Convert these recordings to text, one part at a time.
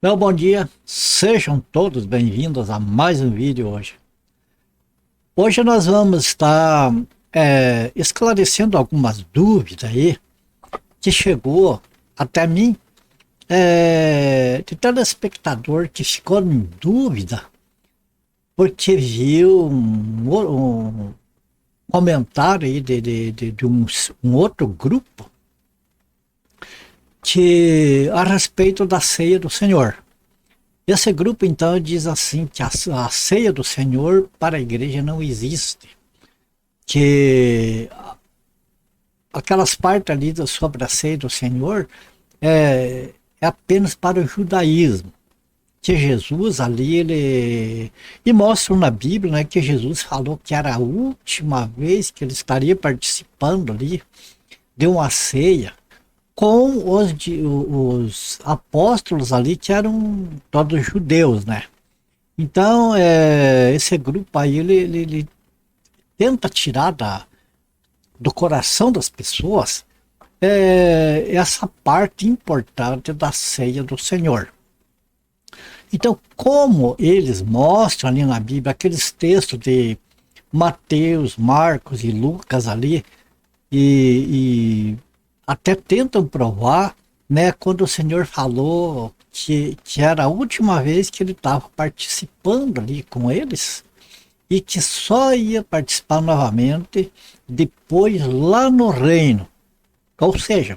Meu bom dia, sejam todos bem-vindos a mais um vídeo hoje. Hoje nós vamos estar esclarecendo algumas dúvidas aí que chegou até mim, de telespectador que ficou em dúvida porque viu um comentário aí de um outro grupo que a respeito da ceia do Senhor. Esse grupo então diz assim que a ceia do Senhor para a igreja não existe, que aquelas partes ali sobre a ceia do Senhor é apenas para o judaísmo, que Jesus ali e mostram na Bíblia, né, que Jesus falou que era a última vez que ele estaria participando ali de uma ceia com os apóstolos ali que eram todos judeus, né? Então, esse grupo aí, ele tenta tirar do coração das pessoas essa parte importante da ceia do Senhor. Então, como eles mostram ali na Bíblia, aqueles textos de Mateus, Marcos e Lucas ali, e até tentam provar, né, quando o Senhor falou que era a última vez que ele estava participando ali com eles, e que só ia participar novamente depois lá no reino. Ou seja,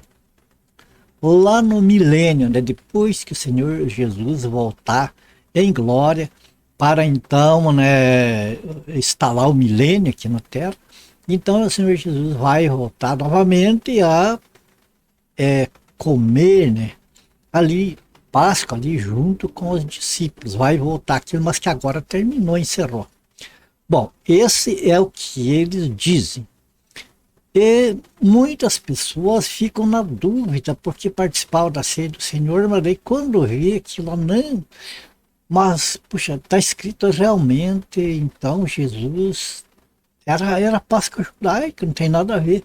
lá no milênio, né, depois que o Senhor Jesus voltar em glória, para então, né, instalar o milênio aqui na terra. Então o Senhor Jesus vai voltar novamente a comer, né, ali Páscoa ali junto com os discípulos. Vai voltar aquilo, mas que agora terminou, encerrou. Bom, esse é o que eles dizem. E muitas pessoas ficam na dúvida porque participavam da ceia do Senhor, mas daí quando vê aquilo, não. Mas, puxa, está escrito realmente, então Jesus era Páscoa judaica, não tem nada a ver.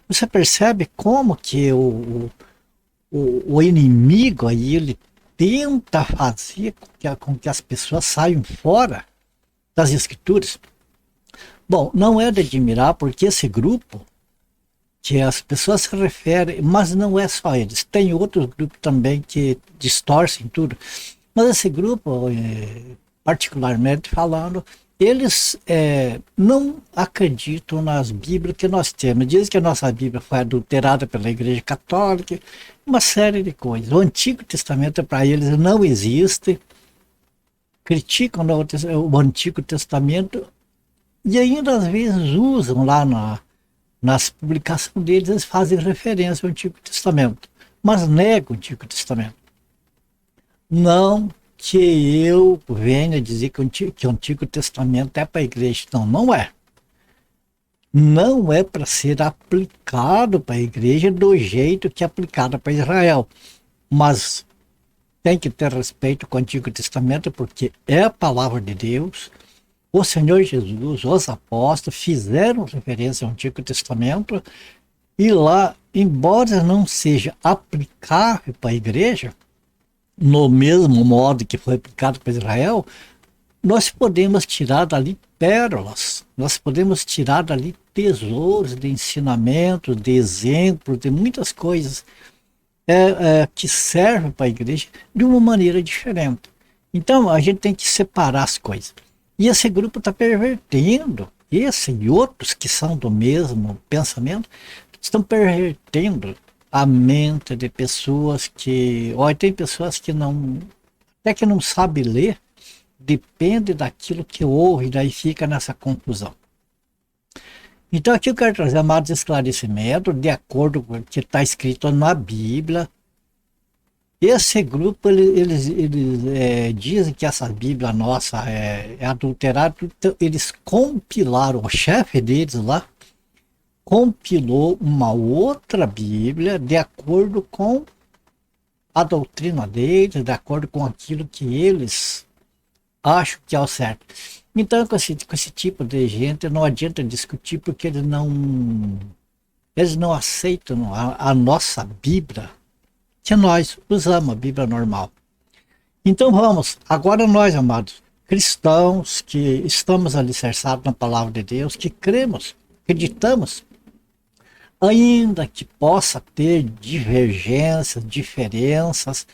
Você percebe como que o inimigo aí, ele tenta fazer com que as pessoas saiam fora das escrituras. Bom, não é de admirar porque esse grupo que as pessoas se referem, mas não é só eles, tem outros grupos também que distorcem tudo. Mas esse grupo, particularmente falando, eles não acreditam nas Bíblias que nós temos. Dizem que a nossa Bíblia foi adulterada pela Igreja Católica, uma série de coisas. O Antigo Testamento para eles não existe, criticam o Antigo Testamento e ainda às vezes usam lá nas publicações deles, eles fazem referência ao Antigo Testamento, mas negam o Antigo Testamento. Não que eu venha dizer que o Antigo Testamento é para a igreja. Não, não é. Não é para ser aplicado para a igreja do jeito que é aplicado para Israel. Mas tem que ter respeito com o Antigo Testamento, porque é a palavra de Deus. O Senhor Jesus, os apóstolos fizeram referência ao Antigo Testamento e lá, embora não seja aplicável para a igreja, no mesmo modo que foi aplicado para Israel, nós podemos tirar dali pérolas, nós podemos tirar dali tesouros de ensinamento, de exemplos, de muitas coisas que servem para a igreja de uma maneira diferente. Então a gente tem que separar as coisas. E esse grupo está pervertendo, esse e outros que são do mesmo pensamento, estão pervertendo a mente de pessoas que, olha, tem pessoas que não, até que não sabe ler, depende daquilo que ouve, daí fica nessa confusão. Então aqui eu quero trazer mais esclarecimento, de acordo com o que está escrito na Bíblia. Esse grupo, eles dizem que essa Bíblia nossa é adulterada, então eles compilaram, o chefe deles lá, compilou uma outra Bíblia de acordo com a doutrina deles, de acordo com aquilo que eles acham que é o certo. Então, com esse tipo de gente, não adianta discutir, porque eles não aceitam a nossa Bíblia, que nós usamos, a Bíblia normal. Então vamos, agora nós, amados, cristãos que estamos alicerçados na palavra de Deus, que cremos, acreditamos, ainda que possa ter divergências, diferenças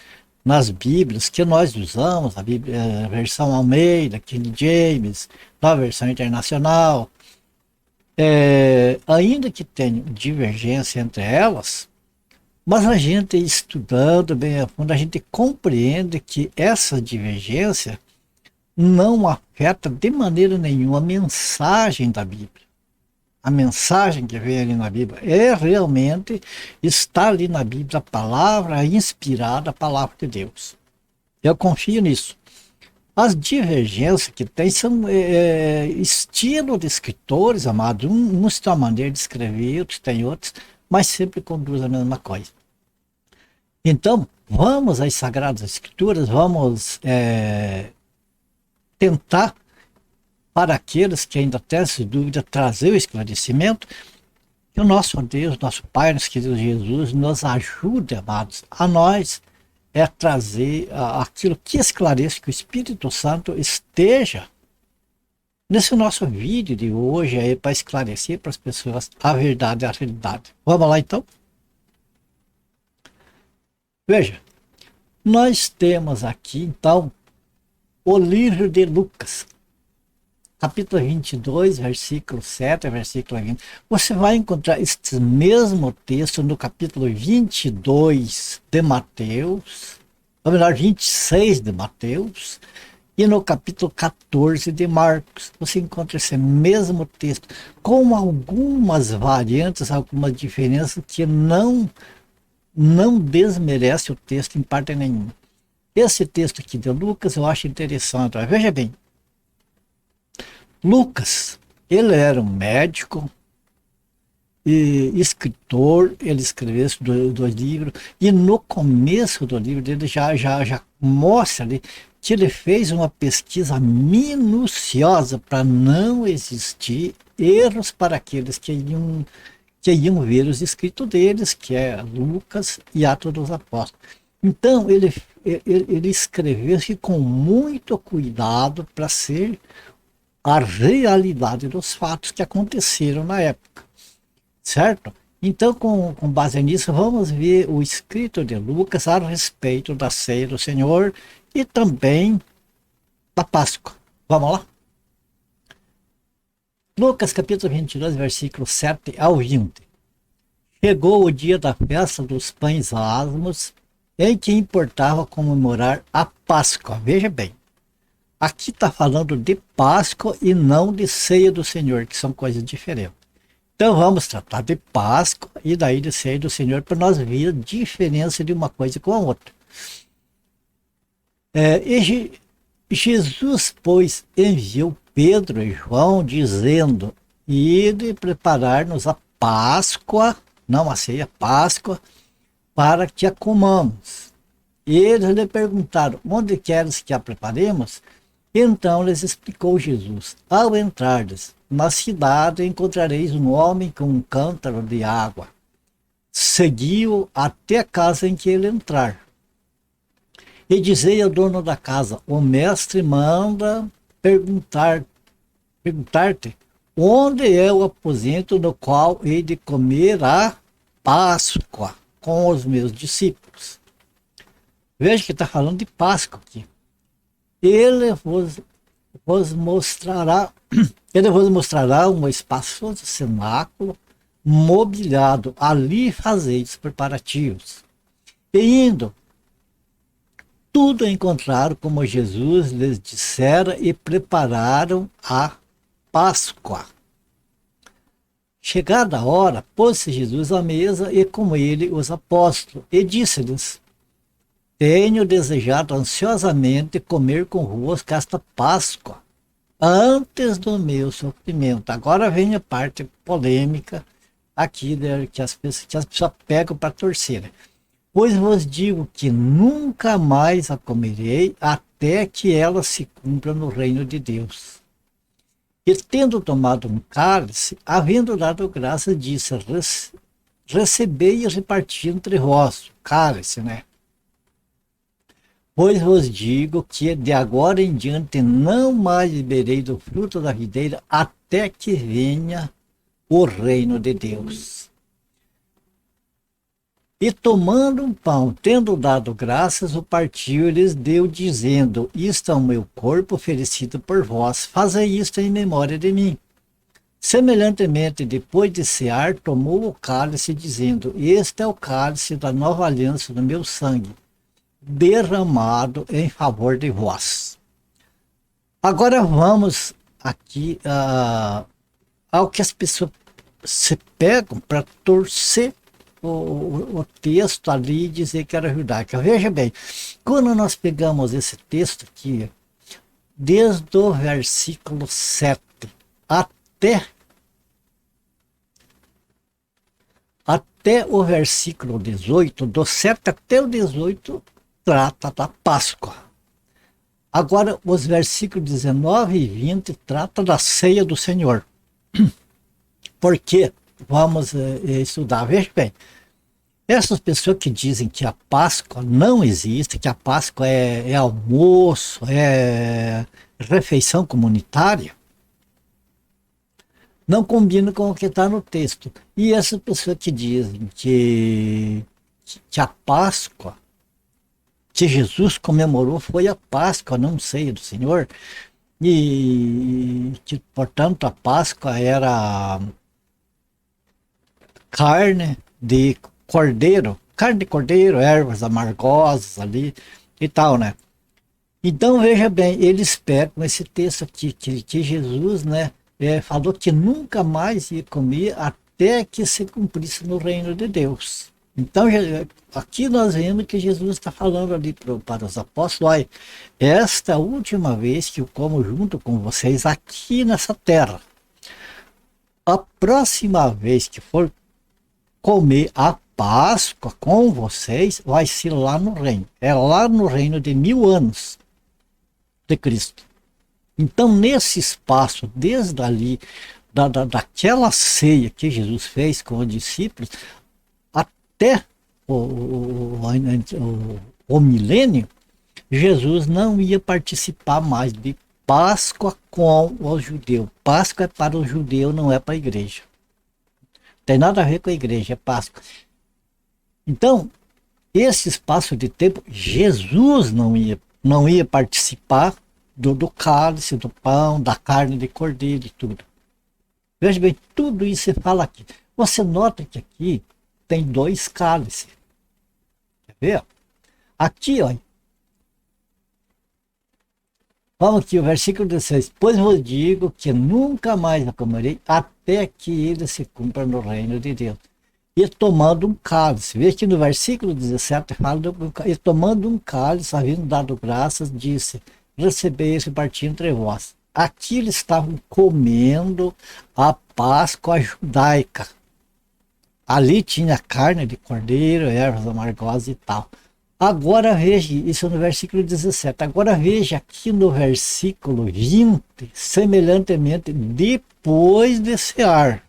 nas Bíblias que nós usamos, a Bíblia, a versão Almeida, King James, na versão internacional, ainda que tenha divergência entre elas, mas a gente estudando bem a fundo, a gente compreende que essa divergência não afeta de maneira nenhuma a mensagem da Bíblia. A mensagem que vem ali na Bíblia é realmente, está ali na Bíblia, a palavra inspirada, a palavra de Deus. Eu confio nisso. As divergências que tem são estilo de escritores, amados. Uns têm uma maneira de escrever, outros têm outros, mas sempre conduz a mesma coisa. Então, vamos às Sagradas Escrituras, vamos tentar, para aqueles que ainda têm essa dúvida, trazer o esclarecimento, que o nosso Deus, nosso Pai, nosso querido Jesus, nos ajude, amados, a nós trazer aquilo que esclarece, que o Espírito Santo esteja nesse nosso vídeo de hoje aí para esclarecer para as pessoas a verdade e a realidade. Vamos lá então? Veja, nós temos aqui então o livro de Lucas, capítulo 22, versículo 7, versículo 20. Você vai encontrar este mesmo texto no capítulo 22 de Mateus, ou melhor, 26 de Mateus, e no capítulo 14 de Marcos. Você encontra esse mesmo texto, com algumas variantes, algumas diferenças que não desmerece o texto em parte nenhuma. Esse texto aqui de Lucas eu acho interessante. Veja bem, Lucas, ele era um médico e escritor, ele escreveu dois livros, e no começo do livro dele já mostra ali que ele fez uma pesquisa minuciosa para não existir erros para aqueles que iam ver os escritos deles, que é Lucas e Atos dos Apóstolos. Então, ele escreveu com muito cuidado para ser a realidade dos fatos que aconteceram na época, certo? Então, com base nisso, vamos ver o escrito de Lucas a respeito da ceia do Senhor e também da Páscoa. Vamos lá? Lucas capítulo 22, versículo 7 ao 20. Chegou o dia da festa dos pães asmos, em que importava comemorar a Páscoa. Veja bem, aqui está falando de Páscoa e não de ceia do Senhor, que são coisas diferentes. Então vamos tratar de Páscoa e daí de ceia do Senhor para nós ver a diferença de uma coisa com a outra. Jesus, pois, enviou Pedro e João, dizendo: ide preparar-nos a Páscoa, não a ceia, Páscoa, para que a comamos. E eles lhe perguntaram: onde queres que a preparemos? Então lhes explicou Jesus: ao entrardes na cidade, encontrareis um homem com um cântaro de água. Segui-o até a casa em que ele entrar. E dizei ao dono da casa: o mestre manda perguntar-te onde é o aposento no qual hei de comer a Páscoa com os meus discípulos. Veja que está falando de Páscoa aqui. Ele vos mostrará um espaçoso cenáculo mobiliado. Ali fazeis preparativos. E indo, tudo encontraram como Jesus lhes dissera e prepararam a Páscoa. Chegada a hora, pôs-se Jesus à mesa e com ele os apóstolos, e disse-lhes: tenho desejado ansiosamente comer convosco esta Páscoa, antes do meu sofrimento. Agora vem a parte polêmica aqui, que as pessoas pegam para torcer. Pois vos digo que nunca mais a comerei, até que ela se cumpra no reino de Deus. E tendo tomado um cálice, havendo dado graça, disse: recebei e reparti entre vós. Cálice, né? Pois vos digo que de agora em diante não mais beberei do fruto da videira até que venha o reino de Deus. E tomando um pão, tendo dado graças, o partiu e lhes deu, dizendo: Isto é o meu corpo oferecido por vós, fazei isto em memória de mim. Semelhantemente, depois de cear, tomou o cálice, dizendo: Este é o cálice da nova aliança do meu sangue, derramado em favor de vós. Agora vamos aqui ao que as pessoas se pegam para torcer o texto ali e dizer que era judaica. Veja bem, quando nós pegamos esse texto aqui, desde o versículo 7 até o versículo 18, do 7 até o 18, trata da Páscoa. Agora, os versículos 19 e 20 trata da ceia do Senhor. Por quê? Vamos estudar. Veja bem, essas pessoas que dizem que a Páscoa não existe, que a Páscoa é almoço, é refeição comunitária, não combina com o que está no texto. E essas pessoas que dizem que a Páscoa que Jesus comemorou foi a Páscoa, não ceia do Senhor, e que, portanto, a Páscoa era carne de cordeiro, ervas amargosas ali e tal, né? Então, veja bem, eles pegam esse texto aqui, que Jesus, né, falou que nunca mais ia comer até que se cumprisse no reino de Deus. Então, aqui nós vemos que Jesus está falando ali para os apóstolos: olha, esta é a última vez que eu como junto com vocês aqui nessa terra. A próxima vez que for comer a Páscoa com vocês, vai ser lá no reino. É lá no reino de 1000 anos de Cristo. Então, nesse espaço, desde ali, daquela ceia que Jesus fez com os discípulos, até o milênio, Jesus não ia participar mais de Páscoa com os judeus. Páscoa é para o judeu, não é para a igreja. Não tem nada a ver com a igreja, é Páscoa. Então, esse espaço de tempo, Jesus não ia participar do cálice, do pão, da carne de cordeiro e tudo. Veja bem, tudo isso se fala aqui. Você nota que aqui tem 2 cálices. Quer ver? Aqui, olha. Vamos aqui, o versículo 16. Pois vos digo que nunca mais a comerei até que ele se cumpra no reino de Deus. E tomando um cálice. Veja que no versículo 17 fala, e tomando um cálice, havendo dado graças, disse: recebei esse partir entre vós. Aqui eles estavam comendo a Páscoa judaica. Ali tinha carne de cordeiro, ervas amargosas e tal. Agora veja, isso no versículo 17. Agora veja aqui no versículo 20, semelhantemente, depois de cear.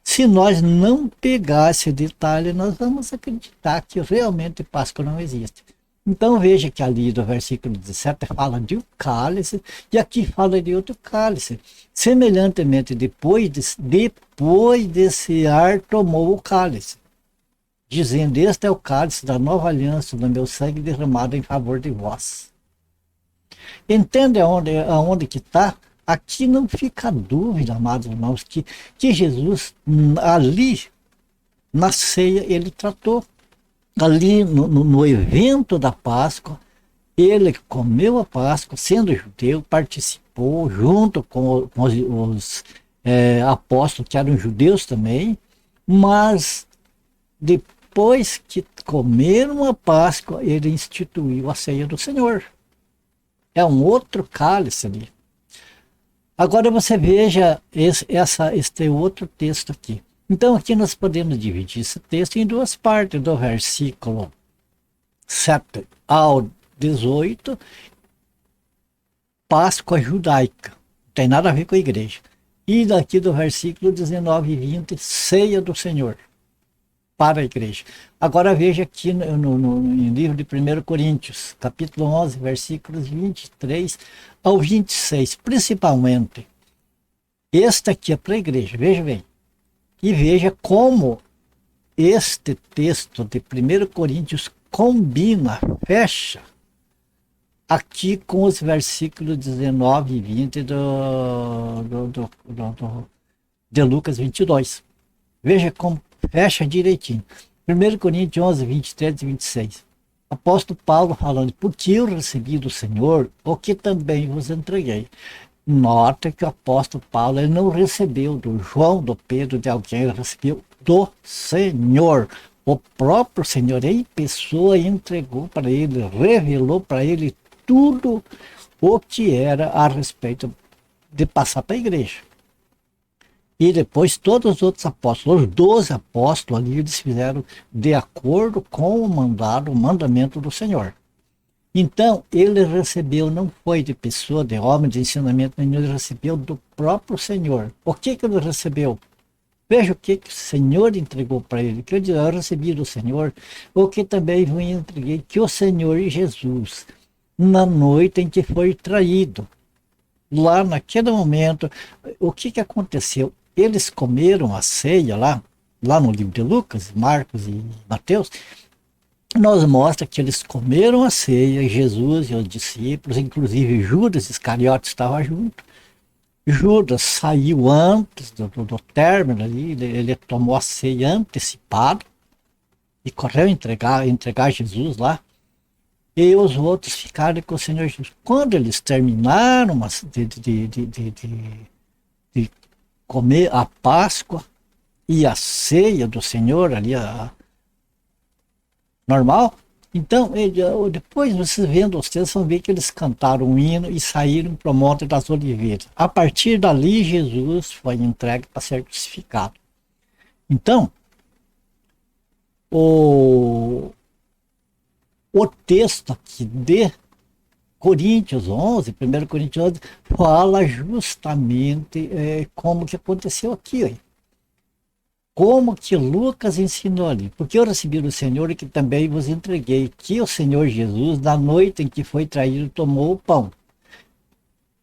Se nós não pegar esse detalhe, nós vamos acreditar que realmente Páscoa não existe. Então veja que ali do versículo 17 fala de um cálice e aqui fala de outro cálice. Semelhantemente, depois de cear, tomou o cálice, dizendo: este é o cálice da nova aliança do meu sangue derramado em favor de vós. Entende aonde que está? Aqui não fica dúvida, amados irmãos, que Jesus ali na ceia ele tratou. Ali no evento da Páscoa, ele comeu a Páscoa, sendo judeu, participou junto com os apóstolos que eram judeus também, mas depois que comeram a Páscoa, ele instituiu a ceia do Senhor. É um outro cálice ali. Agora você veja este outro texto aqui. Então aqui nós podemos dividir esse texto em 2 partes, do versículo 7 ao 18, Páscoa judaica, não tem nada a ver com a igreja. E daqui do versículo 19 e 20, ceia do Senhor. para a igreja. Agora veja aqui no livro de 1 Coríntios, capítulo 11, versículos 23 ao 26, principalmente. Este aqui é para a igreja, veja bem. E veja como este texto de 1 Coríntios combina, fecha, aqui com os versículos 19 e 20 de Lucas 22. Veja como fecha direitinho. 1 Coríntios 11, 23 e 26. Apóstolo Paulo falando, porque eu recebi do Senhor o que também vos entreguei. Nota que o apóstolo Paulo ele não recebeu do João, do Pedro, de alguém, ele recebeu do Senhor. O próprio Senhor em pessoa entregou para ele, revelou para ele tudo o que era a respeito de passar para a igreja. E depois todos os outros apóstolos, os 12 apóstolos ali, eles fizeram de acordo com o mandamento do Senhor. Então, ele recebeu, não foi de pessoa, de homem, de ensinamento nenhum, ele recebeu do próprio Senhor. O que ele recebeu? Veja o que o Senhor entregou para ele. Que eu recebi do Senhor, o que também eu entreguei, que o Senhor Jesus, na noite em que foi traído, lá naquele momento, o que aconteceu? Eles comeram a ceia lá no livro de Lucas, Marcos e Mateus, nos mostra que eles comeram a ceia, Jesus e os discípulos, inclusive Judas Iscariotes estava junto. Judas saiu antes do término ali, ele tomou a ceia antecipada e correu entregar Jesus lá. E os outros ficaram com o Senhor Jesus. Quando eles terminaram de comer a Páscoa e a ceia do Senhor ali, normal, então depois vocês vendo os textos vão ver que eles cantaram um hino e saíram para o Monte das Oliveiras. A partir dali Jesus foi entregue para ser crucificado. Então o texto aqui de Coríntios 11, 1 Coríntios 11, fala justamente como que aconteceu aqui. Aí. Como que Lucas ensinou ali. Porque eu recebi do Senhor e que também vos entreguei, que o Senhor Jesus, na noite em que foi traído, tomou o pão.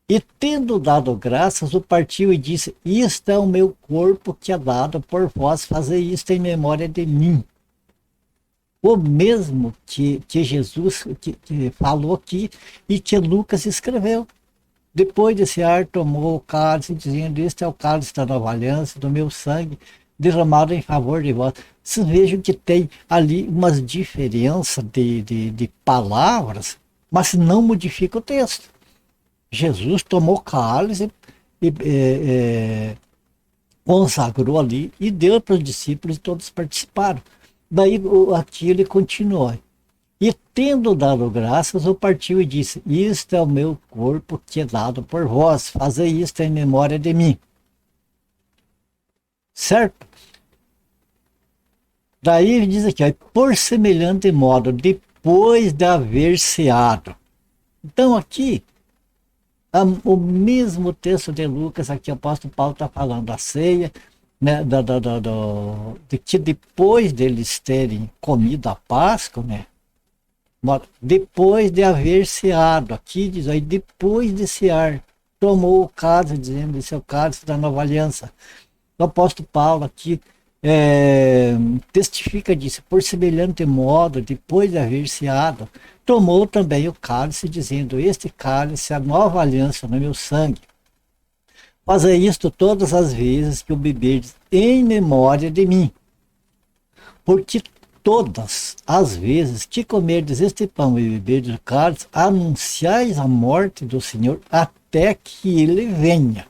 E tendo dado graças, o partiu e disse, isto é o meu corpo que é dado por vós, fazei isto em memória de mim. O mesmo que Jesus que falou aqui e que Lucas escreveu. Depois desse ar tomou o cálice, dizendo, este é o cálice da nova aliança, do meu sangue, derramado em favor de vós. Vocês vejam que tem ali umas diferenças de palavras, mas não modifica o texto. Jesus tomou cálice e consagrou ali e deu para os discípulos e todos participaram. Daí aqui ele continua. E tendo dado graças, o partiu e disse, isto é o meu corpo que é dado por vós, fazei isto em memória de mim. Certo? Daí ele diz aqui, ó, por semelhante modo, depois de haver ceado. Então aqui, o mesmo texto de Lucas, aqui o apóstolo Paulo está falando da ceia, né, de que depois deles terem comido a Páscoa, né, depois de haver ceado, aqui diz aí, depois de cear, tomou o cálice, dizendo, esse é o cálice da nova aliança. O apóstolo Paulo aqui testifica disso, por semelhante modo, depois de haver ceado, tomou também o cálice, dizendo, este cálice é a nova aliança no meu sangue. Fazei isto todas as vezes que o beberdes em memória de mim. Porque todas as vezes que comerdes este pão e beberdes o cálice, anunciais a morte do Senhor até que ele venha.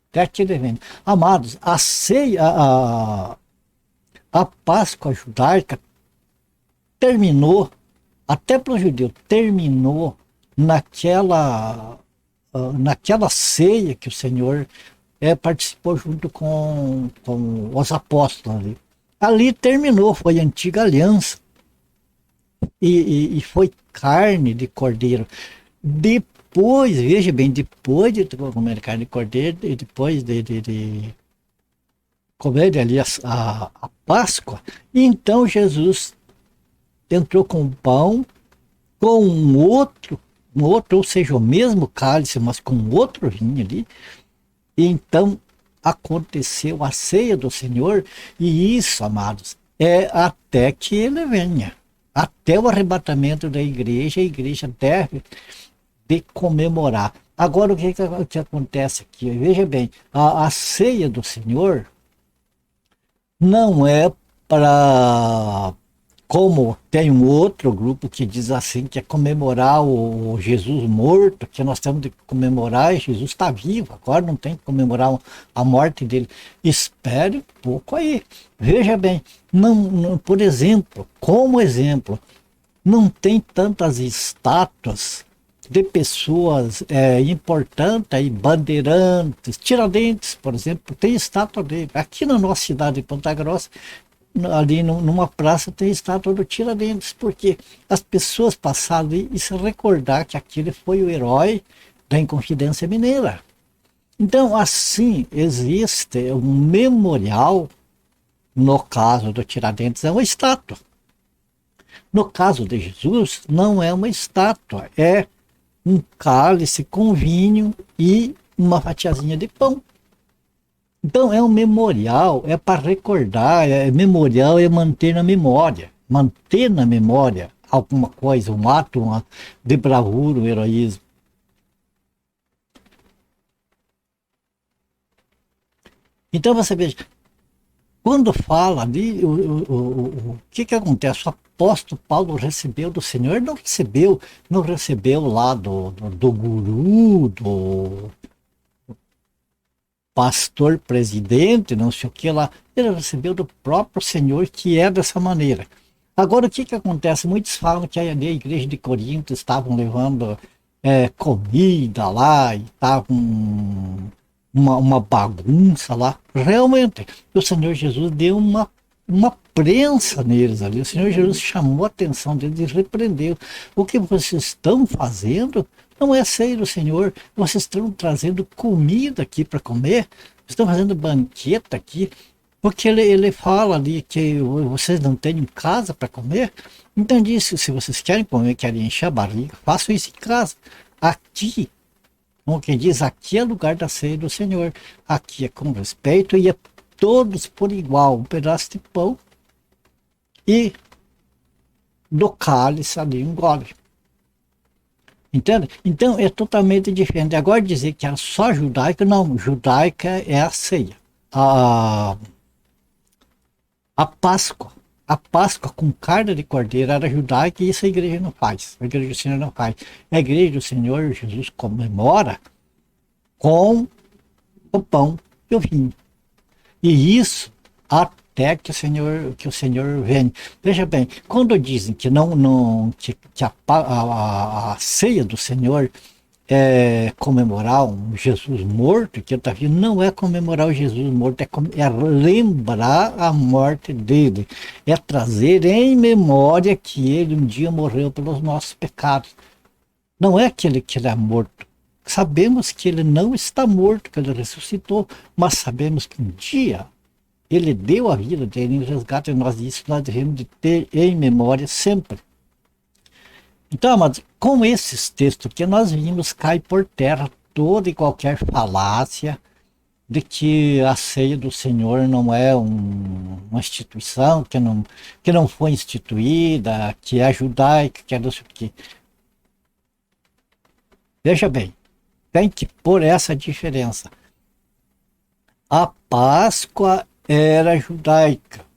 Até que ele venha. Amados, a ceia, a Páscoa judaica terminou, até para o judeu, terminou naquela ceia que o Senhor participou junto com os apóstolos ali. Ali terminou, foi a antiga aliança. E foi carne de cordeiro. Depois, veja bem, depois de comer carne de cordeiro, e depois comer ali a Páscoa. E então Jesus entrou com o pão, com um outro, ou seja, o mesmo cálice, mas com outro vinho ali. E então aconteceu a ceia do Senhor, e isso, amados, é até que ele venha. Até o arrebatamento da igreja, a igreja deve de comemorar. Agora, o que acontece aqui? Veja bem, a ceia do Senhor não é para, como tem um outro grupo que diz assim, que é comemorar o Jesus morto, que nós temos de comemorar, Jesus está vivo, agora não tem que comemorar a morte dele. Espere um pouco aí. Veja bem, por exemplo, como exemplo, não tem tantas estátuas de pessoas importantes, aí, bandeirantes, Tiradentes, por exemplo, tem estátua dele. Aqui na nossa cidade de Ponta Grossa, ali numa praça, tem estátua do Tiradentes, porque as pessoas passaram ali e se recordar que aquele foi o herói da Inconfidência Mineira. Então, assim, existe um memorial, no caso do Tiradentes, é uma estátua. No caso de Jesus, não é uma estátua, é um cálice com vinho e uma fatiazinha de pão. Então é um memorial, é para recordar, memorial é manter na memória. Manter na memória alguma coisa, um ato de bravura, um heroísmo. Então você veja, quando fala ali, o que acontece? O apóstolo Paulo recebeu do Senhor, não recebeu lá do guru, do pastor presidente, não sei o que lá, ele recebeu do próprio Senhor, que é dessa maneira. Agora, o que acontece? Muitos falam que a igreja de Corinto estavam levando comida lá e estavam uma bagunça lá. Realmente, o Senhor Jesus deu uma prensa neles ali. O Senhor Jesus chamou a atenção deles e repreendeu. O que vocês estão fazendo não é ceia do Senhor. Vocês estão trazendo comida aqui para comer. Estão fazendo banquete aqui. Porque ele fala ali que vocês não têm casa para comer. Então disse, se vocês querem comer, querem encher a barriga, façam isso em casa. Aqui, como quem diz, aqui é lugar da ceia do Senhor. Aqui é com respeito e é todos por igual. Um pedaço de pão e do cálice ali um gole. Entende? Então é totalmente diferente. Agora dizer que era só judaica, não. Judaica é a ceia. A Páscoa. A Páscoa com carne de cordeiro era judaica e isso a igreja não faz. A igreja do Senhor não faz. A igreja do Senhor Jesus comemora com o pão e o vinho. E isso até que o Senhor venha. Veja bem, quando dizem que que a ceia do Senhor é comemorar um Jesus morto, que ele está vindo, não é comemorar o Jesus morto, é lembrar a morte dele, é trazer em memória que ele um dia morreu pelos nossos pecados. Não é que ele é morto. Sabemos que ele não está morto, que ele ressuscitou, mas sabemos que um dia ele deu a vida dele em resgate, e isso nós devemos de ter em memória sempre. Então, amados, com esses textos que nós vimos, cai por terra toda e qualquer falácia de que a ceia do Senhor não é uma instituição, que não foi instituída, que é judaica, que é não sei o quê. Veja bem, tem que pôr essa diferença. A Páscoa era judaica.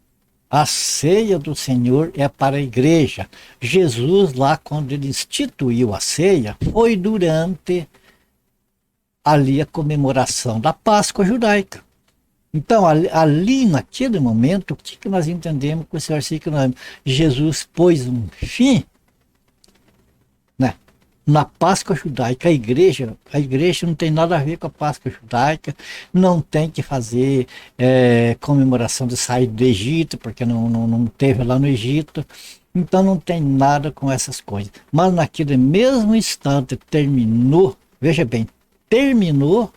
A ceia do Senhor é para a igreja. Jesus, lá quando ele instituiu a ceia, foi durante ali a comemoração da Páscoa judaica. Então, ali naquele momento, o que nós entendemos com esse versículo? Jesus pôs um fim, né, na Páscoa judaica. A igreja não tem nada a ver com a Páscoa judaica, não tem que fazer comemoração de sair do Egito, porque não teve lá no Egito, então não tem nada com essas coisas. Mas naquele mesmo instante terminou, veja bem, terminou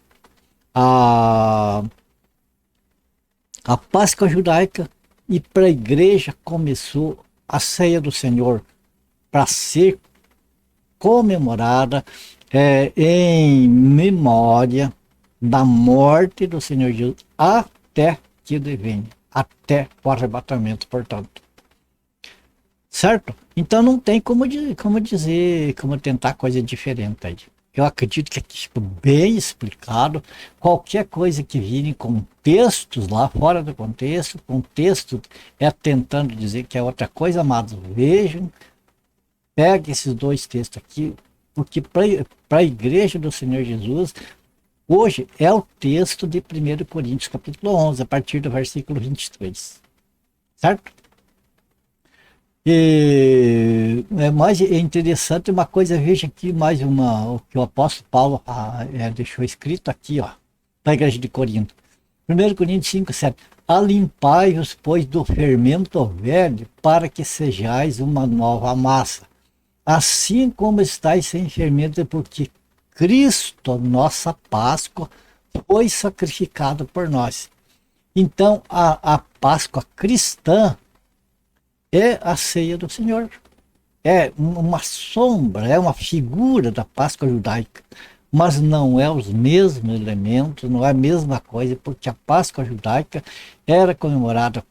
A Páscoa judaica, e para a igreja começou a ceia do Senhor para ser comemorada em memória da morte do Senhor Jesus até que ele venha, até o arrebatamento, portanto. Certo? Então não tem como dizer, como tentar coisa diferente aí. Eu acredito que aqui ficou bem explicado. Qualquer coisa que vire com textos lá fora do contexto, contexto é tentando dizer que é outra coisa, amados, vejam, pegue esses dois textos aqui, porque para a igreja do Senhor Jesus, hoje é o texto de 1 Coríntios capítulo 11, a partir do versículo 23. Certo? Mas é interessante uma coisa, veja aqui mais o que o apóstolo Paulo deixou escrito aqui, ó, para a igreja de Corinto. 1 Coríntios 5, 7. Alimpai-os, pois, do fermento velho, para que sejais uma nova massa. Assim como estáis sem fermento, porque Cristo, nossa Páscoa, foi sacrificado por nós. Então, a Páscoa cristã é a ceia do Senhor. É uma sombra, é uma figura da Páscoa judaica. Mas não é os mesmos elementos, não é a mesma coisa, porque a Páscoa judaica era comemorada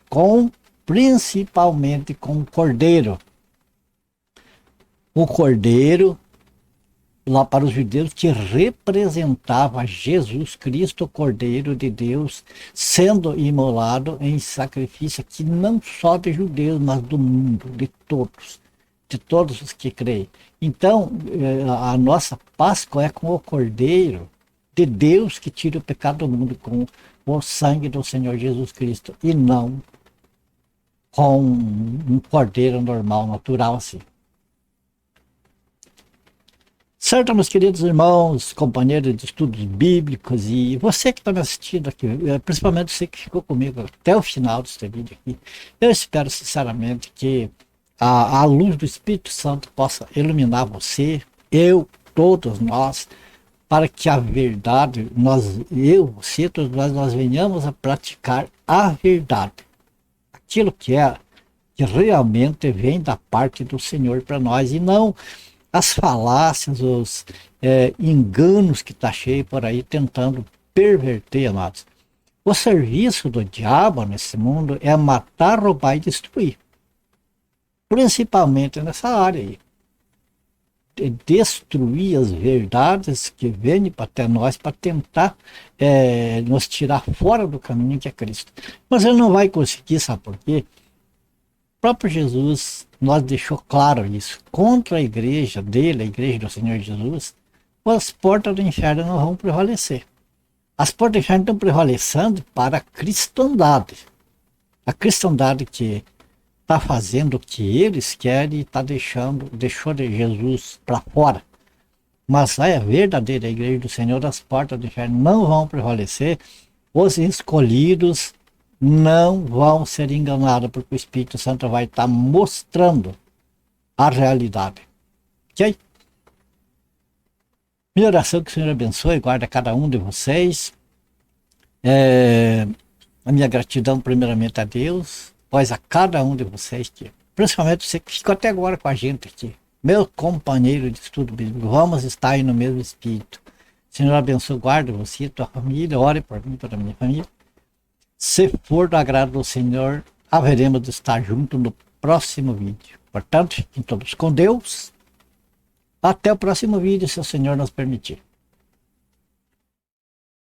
principalmente com o cordeiro. O cordeiro, lá para os judeus, que representava Jesus Cristo, o Cordeiro de Deus, sendo imolado em sacrifício aqui não só de judeus, mas do mundo, de todos os que creem. Então, a nossa Páscoa é com o Cordeiro de Deus que tira o pecado do mundo, com o sangue do Senhor Jesus Cristo, e não com um cordeiro normal, natural assim. Certo, meus queridos irmãos, companheiros de estudos bíblicos, e você que está me assistindo aqui, principalmente você que ficou comigo até o final desse vídeo aqui, eu espero sinceramente que a luz do Espírito Santo possa iluminar você, eu, todos nós, para que a verdade, você, todos nós venhamos a praticar a verdade. Aquilo que realmente vem da parte do Senhor para nós, e não as falácias, os enganos que está cheio por aí tentando perverter, amados. O serviço do diabo nesse mundo é matar, roubar e destruir. Principalmente nessa área aí. De destruir as verdades que vêm até nós para tentar nos tirar fora do caminho que é Cristo. Mas ele não vai conseguir, sabe por quê? O próprio Jesus nos deixou claro isso. Contra a igreja dele, a igreja do Senhor Jesus, as portas do inferno não vão prevalecer. As portas do inferno estão prevalecendo para a cristandade. A cristandade que está fazendo o que eles querem e deixou de Jesus para fora. Mas a verdadeira igreja do Senhor, as portas do inferno não vão prevalecer. Os escolhidos não vão ser enganados, porque o Espírito Santo vai estar mostrando a realidade. Ok? Minha oração que o Senhor abençoe e guarde cada um de vocês. A minha gratidão primeiramente a Deus, pois a cada um de vocês, principalmente você que ficou até agora com a gente aqui, meu companheiro de estudo bíblico, vamos estar aí no mesmo Espírito. Senhor abençoe, guarde você e tua família, ore por mim, pela minha família. Se for do agrado do Senhor, haveremos de estar juntos no próximo vídeo. Portanto, fiquem todos com Deus. Até o próximo vídeo, se o Senhor nos permitir.